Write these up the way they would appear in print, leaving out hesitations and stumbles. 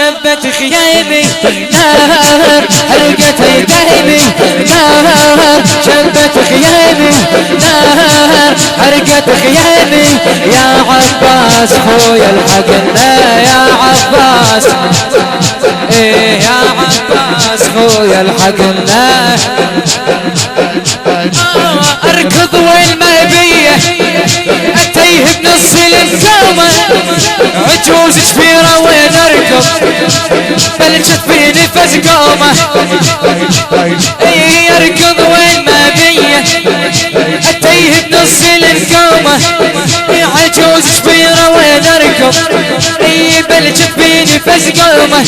شبت خيامي نار حرقت ايديمي نار شبت خيامي نار حرقت خيامي يا عباس خويا الحقنا يا عباس ايه يا عباس خويا الحقنا اركض وين ما بيه اتيه بنص الانسامه عجوز كبيره وين اركض بلشت فيني فز قومه ايه اركض وين ما بيه اتيه بنص الانسامه عجوز كبيره وين اركض ايه بلشت فيني فز قومه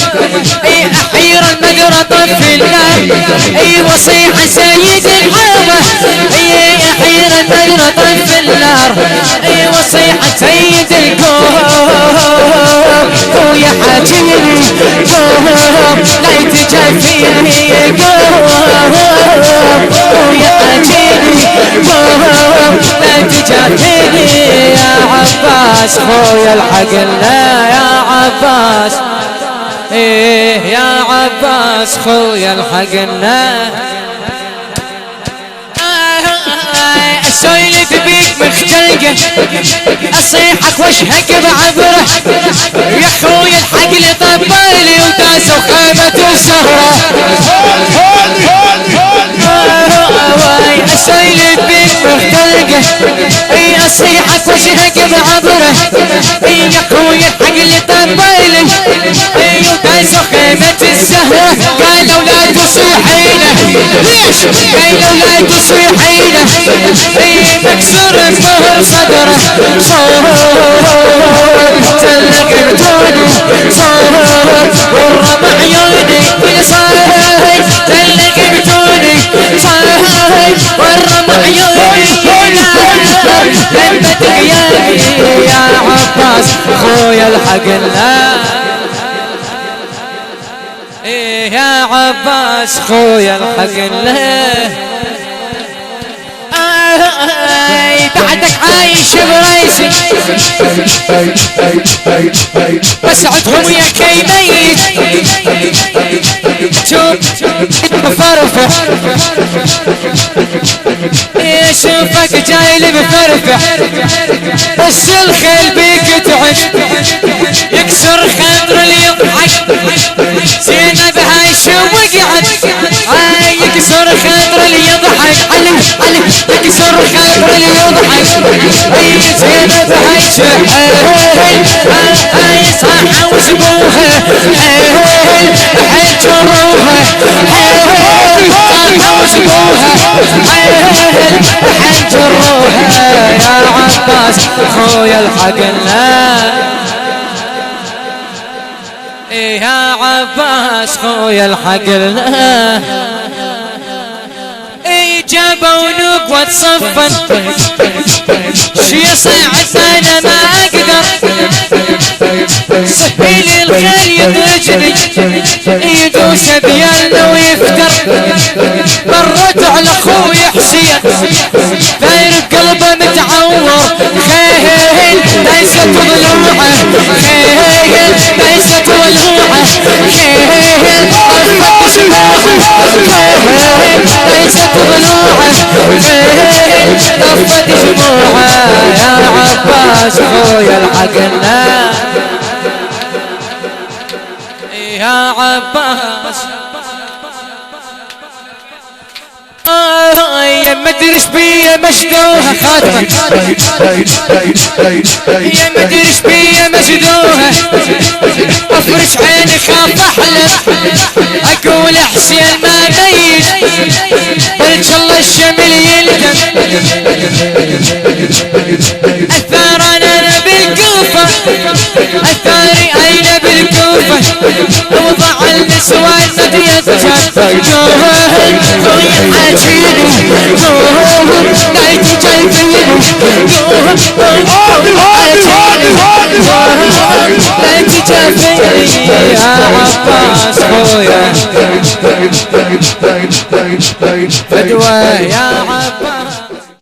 ايه احيرا مقرا طف النار ايه وصيحه سيد الحامه ايه احيرا مقرا طف النار ايه وصيحه سيد الكون ويا حاجيني قوم لا يتجافيني قوم ويا حاجيني قوم لا تجافيني يا عباس خويا الحقنا يا عباس ايه يا عباس خويا الحقنا اسولف بيك مختلقه اصيحك واشهق بعبره يا خويا الحق لي طبالي وداسوا خيمة السهرة اسولف بيك مختلقه اي اصيحك واشهق بعبره يا خويا الحق لي طبالي وداسوا خيمة السهرة قالوا لا تصيحينه ليش قالوا لا تصيحينه مكسور الظهر صدره صوت تلق بدوني صوت والرمع عيوني كل صايد تلق بدوني صايد والرمع عيوني لمة غيابي يا عباس خويا الحقنا ايه يا عباس خويا الحقنا بعدك عايش برايسي بسعدهم يا كي ميت شوف مفرفح شوفك جاي لي مفرفح بس الخيل بيك تعب يكسر خاطر اللي يضحك زينب هاي شو وقعت يكسر خاطر اللي يضحك علي يكسر خاطر اللي يضحك زينب هاي هاي صاحة وسبوها حيل جروها صاحة وسبوها حيل جروها يا عباس خويا الحقنا يا عباس خويا الحقنا جابوا نقوة صفن شي صعد انا ما اقدر سهيل الخيل يضجني يدوس ديالنا ويفتر مرت على اخوي حسين داير بقلبه متعور خيل ليست ضلوعه خيل ليست ضلوعه خيل طفت سموحه خيل ليست ضلوعه خيل طفت سموحه يا عباس خويا الحقنا يا عباس يا مدرش بيا مشدوها خاتمة يا مدرش بيا مشدوها افرش عيني خاف احلم اقول حسين ما ميت قلت الله الشمل يلدم اثار انا بالكوفة اثاري اين بالكوفة وضع النسوان مديت جهل خويا حاجيني لا يتجايبيني لا تجافيني يا عباس خويا فدوى يا عباس